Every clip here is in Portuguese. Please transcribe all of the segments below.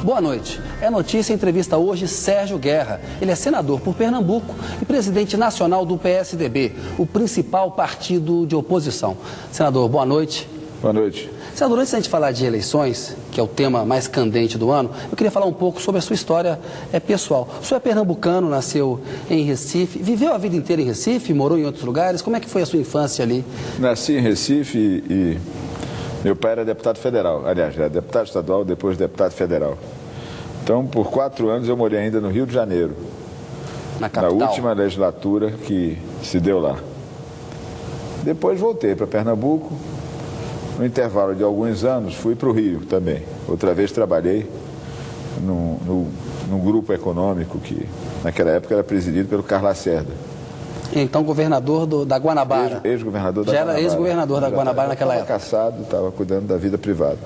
Boa noite. É notícia, entrevista hoje Sérgio Guerra. Ele é senador por Pernambuco e presidente nacional do PSDB, o principal partido de oposição. Senador, boa noite. Boa noite. Senador, antes da gente falar de eleições, que é o tema mais candente do ano, eu queria falar um pouco sobre a sua história pessoal. O senhor é pernambucano, nasceu em Recife, viveu a vida inteira em Recife, morou em outros lugares. Como é que foi a sua infância ali? Nasci em Recife e meu pai era deputado federal. Aliás, era deputado estadual, depois deputado federal. Então, por 4 anos eu morei ainda no Rio de Janeiro. Na capital? Na última legislatura que se deu lá. Depois voltei para Pernambuco. No intervalo de alguns anos, fui para o Rio também. Outra vez trabalhei num grupo econômico que, naquela época, era presidido pelo Carlos Lacerda. Então, governador da Guanabara. Ex-governador da Guanabara. Já era ex-governador da Guanabara naquela época. Estava caçado, estava cuidando da vida privada.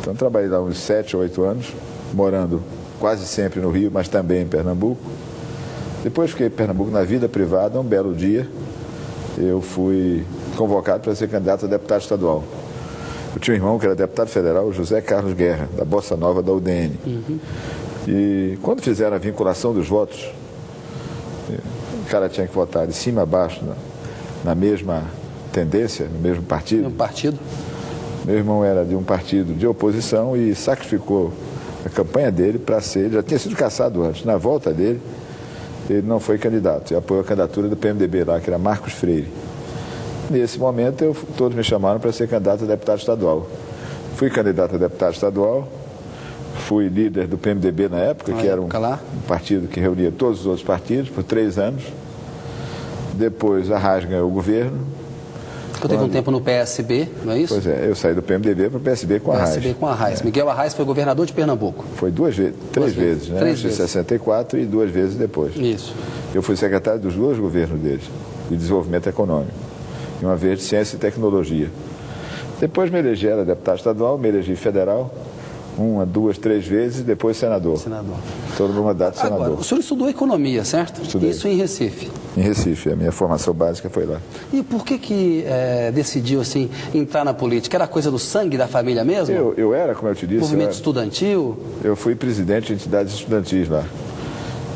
Então, trabalhei lá uns 7 ou 8 anos, morando quase sempre no Rio, mas também em Pernambuco. Depois fiquei em Pernambuco na vida privada. Um belo dia, eu fui convocado para ser candidato a deputado estadual. Eu tinha um irmão que era deputado federal, José Carlos Guerra, da Bossa Nova da UDN. E quando fizeram a vinculação dos votos, o cara tinha que votar de cima a baixo, na mesma tendência, no mesmo partido. No partido? Meu irmão era de um partido de oposição e sacrificou a campanha dele para ser. Ele já tinha sido cassado antes. Na volta dele, ele não foi candidato. E apoiou a candidatura do PMDB lá, que era Marcos Freire. Nesse momento, todos me chamaram para ser candidato a deputado estadual. Fui candidato a deputado estadual, fui líder do PMDB na época, que era um partido que reunia todos os outros partidos, por 3 anos. Depois, a Arraes ganhou o governo. Eu teve um tempo no PSB, não é isso? Pois é, eu saí do PMDB para o PSB com a Arraes. PSB com a Arraes. Miguel Arraes foi governador de Pernambuco. Foi 3 vezes, né? 3 vezes. Em 64 e 2 vezes depois. Isso. Eu fui secretário dos 2 governos deles, de desenvolvimento econômico. E uma vez de ciência e tecnologia. Depois me elegi, era deputado estadual, me elegi federal, 1, 2, 3 vezes, e depois senador. Todo o meu mandato de senador. Agora, o senhor estudou economia, certo? Estudei. Isso em Recife? Em Recife, a minha formação básica foi lá. E por que decidiu, assim, entrar na política? Era coisa do sangue da família mesmo? Eu era, como eu te disse... Movimento estudantil? Eu fui presidente de entidades estudantis lá.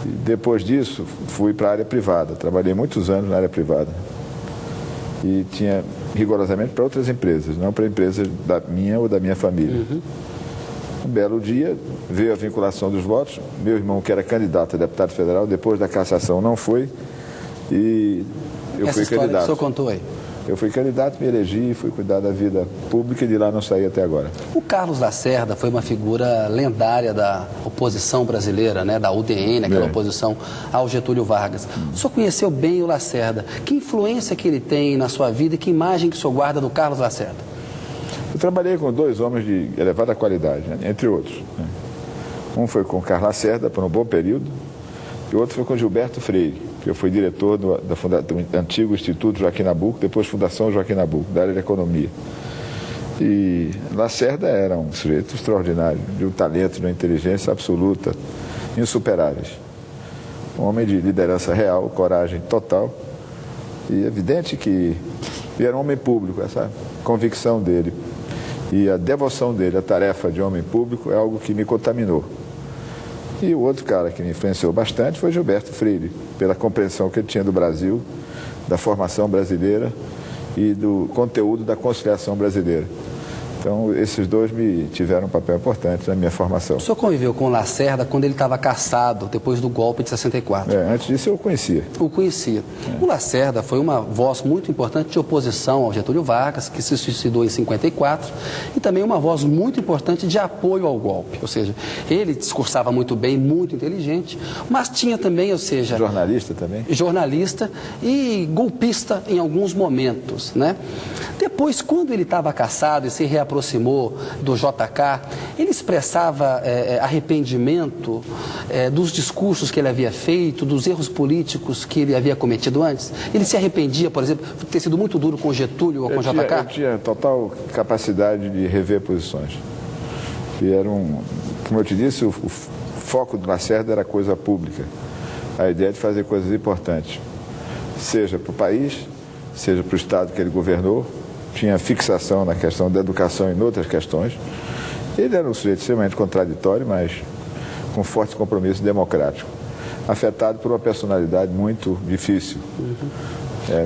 E depois disso, fui para a área privada. Trabalhei muitos anos na área privada. E tinha rigorosamente para outras empresas, não para empresas da minha ou da minha família. Um belo dia, veio a vinculação dos votos. Meu irmão, que era candidato a deputado federal, depois da cassação não foi, e eu fui candidato. Que o senhor contou aí? Eu fui candidato, me elegi, fui cuidar da vida pública e de lá não saí até agora. O Carlos Lacerda foi uma figura lendária da oposição brasileira, né, da UDN, aquela oposição ao Getúlio Vargas. O senhor conheceu bem o Lacerda. Que influência que ele tem na sua vida e que imagem que o senhor guarda do Carlos Lacerda? Eu trabalhei com 2 homens de elevada qualidade, né, entre outros. Né. Um foi com o Carlos Lacerda, por um bom período, e o outro foi com Gilberto Freire, que eu fui diretor do antigo Instituto Joaquim Nabuco, depois Fundação Joaquim Nabuco, da área de economia. E Lacerda era um sujeito extraordinário, de um talento, de uma inteligência absoluta, insuperáveis. Um homem de liderança real, coragem total, e evidente que ele era um homem público, essa convicção dele e a devoção dele à tarefa de homem público é algo que me contaminou. E o outro cara que me influenciou bastante foi Gilberto Freire, pela compreensão que ele tinha do Brasil, da formação brasileira e do conteúdo da conciliação brasileira. Então, esses 2 me tiveram um papel importante na minha formação. O senhor conviveu com o Lacerda quando ele estava cassado, depois do golpe de 64? Antes disso eu o conhecia. O conhecia. O Lacerda foi uma voz muito importante de oposição ao Getúlio Vargas, que se suicidou em 54, e também uma voz muito importante de apoio ao golpe. Ou seja, ele discursava muito bem, muito inteligente, mas tinha também, ou seja... Jornalista também? Jornalista e golpista em alguns momentos, né? Depois, quando ele estava cassado e se reaproximou do JK, ele expressava arrependimento dos discursos que ele havia feito, dos erros políticos que ele havia cometido antes? Ele se arrependia, por exemplo, de ter sido muito duro com Getúlio ou com JK? Eu tinha total capacidade de rever posições. E era como eu te disse, o foco do Lacerda era a coisa pública. A ideia de fazer coisas importantes, seja para o país, seja para o Estado que ele governou. Tinha fixação na questão da educação e em outras questões. Ele era um sujeito extremamente contraditório, mas com forte compromisso democrático, afetado por uma personalidade muito difícil.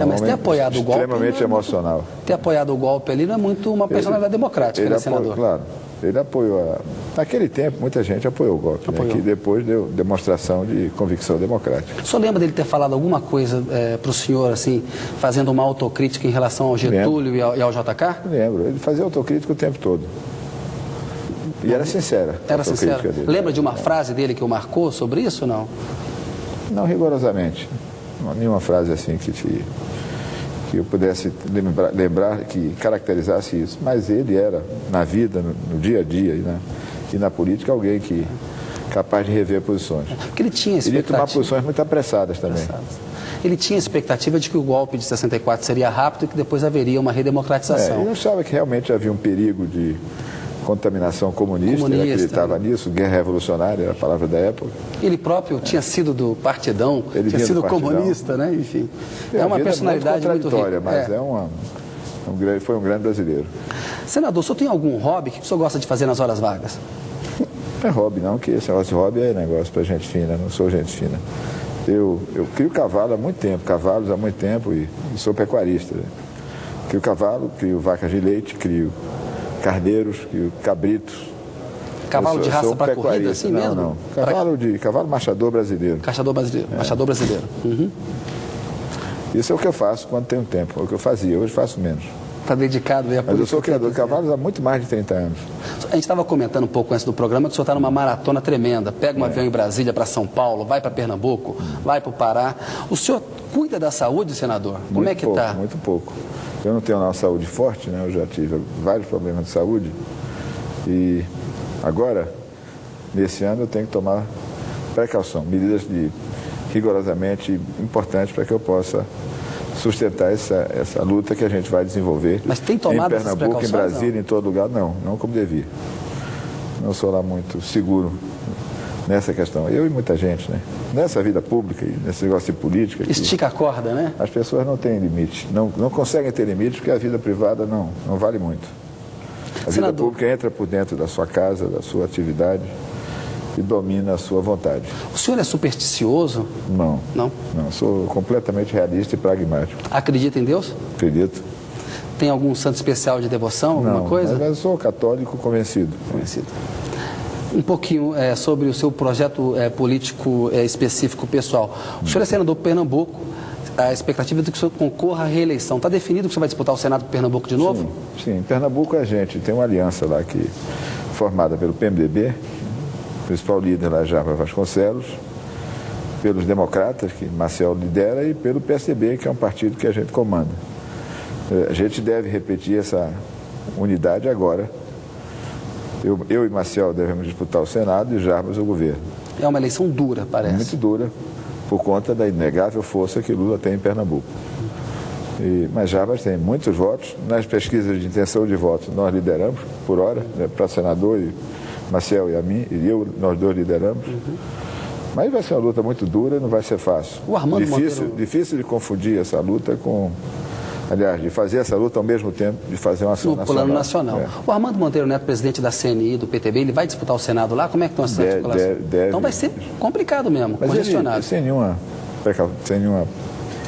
Mas ter apoiado o golpe... Extremamente emocional. Ter apoiado o golpe ali não é muito uma personalidade democrática, né, senador? Claro. Ele apoiou, naquele tempo, muita gente apoiou o golpe, né, que depois deu demonstração de convicção democrática. O senhor lembra dele ter falado alguma coisa para o senhor, assim, fazendo uma autocrítica em relação ao Getúlio e ao JK? Lembro, ele fazia autocrítica o tempo todo. E era sincera. Era sincera. Lembra de uma frase dele que o marcou sobre isso ou não? Não rigorosamente. Nenhuma frase assim que eu pudesse lembrar que caracterizasse isso. Mas ele era, na vida, no dia a dia e na política, alguém capaz de rever posições. Porque ele tinha expectativa... Ele ia tomar posições muito apressadas também. Ele tinha expectativa de que o golpe de 64 seria rápido e que depois haveria uma redemocratização. Ele achava que realmente havia um perigo de contaminação comunista, ele acreditava nisso, guerra revolucionária era a palavra da época. Ele próprio tinha sido do partidão, tinha sido comunista, né? Enfim. É uma personalidade muito rica. Mas foi um grande brasileiro. Senador, o senhor tem algum hobby que o senhor gosta de fazer nas horas vagas? Não é hobby não, que esse negócio de hobby é negócio para gente fina, não sou gente fina. Eu crio cavalo há muito tempo, cavalos há muito tempo e sou pecuarista. Né? Crio cavalo, crio vacas de leite, crio cardeiros, cabritos. Cavalo de raça para corrida, assim mesmo? Não. Cavalo machador brasileiro. Machador brasileiro. Uhum. Isso é o que eu faço quando tenho tempo, é o que eu fazia, hoje faço menos. Está dedicado aí a política. Mas eu sou criador de cavalos há muito mais de 30 anos. A gente estava comentando um pouco antes do programa que o senhor está numa maratona tremenda. Pega um avião em Brasília para São Paulo, vai para Pernambuco, vai para o Pará. O senhor cuida da saúde, senador? Como é que está? Muito pouco. Eu não tenho uma saúde forte, né? Eu já tive vários problemas de saúde. E agora, nesse ano, eu tenho que tomar precaução, medidas rigorosamente importantes para que eu possa sustentar essa luta que a gente vai desenvolver. Mas tem tomado em Pernambuco, em Brasília, em todo lugar? Não como devia. Não sou lá muito seguro nessa questão. Eu e muita gente, né? Nessa vida pública e nesse negócio de política... Estica a corda, né? As pessoas não têm limite, não conseguem ter limite porque a vida privada não vale muito. A vida pública entra por dentro da sua casa, da sua atividade e domina a sua vontade. O senhor é supersticioso? Não. Não? Não, sou completamente realista e pragmático. Acredita em Deus? Acredito. Tem algum santo especial de devoção, alguma coisa? Mas eu sou católico convencido. Um pouquinho sobre o seu projeto político específico pessoal. O senhor é senador do Pernambuco, a expectativa é de que o senhor concorra à reeleição. Está definido que o senhor vai disputar o Senado do Pernambuco de novo? Sim, em Pernambuco a gente tem uma aliança lá formada pelo PMDB, o principal líder lá, Jarbas Vasconcelos, pelos democratas, que Marcel lidera, e pelo PSDB, que é um partido que a gente comanda. A gente deve repetir essa unidade agora. Eu e Marcel devemos disputar o Senado e Jarbas o governo. É uma eleição dura, parece. Muito dura, por conta da inegável força que Lula tem em Pernambuco. Mas Jarbas tem muitos votos. Nas pesquisas de intenção de voto, nós lideramos, por hora, né, para senador, e Marcel e a mim, e nós dois lideramos. Mas vai ser uma luta muito dura, não vai ser fácil. O Armando difícil de confundir essa luta com... Aliás, de fazer essa luta ao mesmo tempo de fazer uma ação nacional. No plano nacional. O Armando Monteiro Neto, presidente da CNI, do PTB, ele vai disputar o Senado lá? Como é que estão essas articulações? Então vai ser complicado mesmo, mas congestionado. Ele, sem nenhuma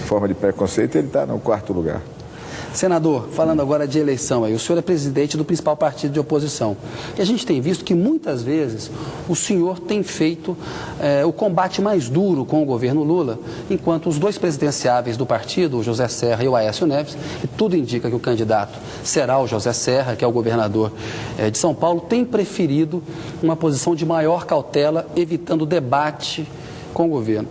forma de preconceito, ele está no 4º lugar. Senador, falando agora de eleição, o senhor é presidente do principal partido de oposição. E a gente tem visto que muitas vezes o senhor tem feito o combate mais duro com o governo Lula, enquanto os dois presidenciáveis do partido, o José Serra e o Aécio Neves, e tudo indica que o candidato será o José Serra, que é o governador de São Paulo, tem preferido uma posição de maior cautela, evitando debate com o governo.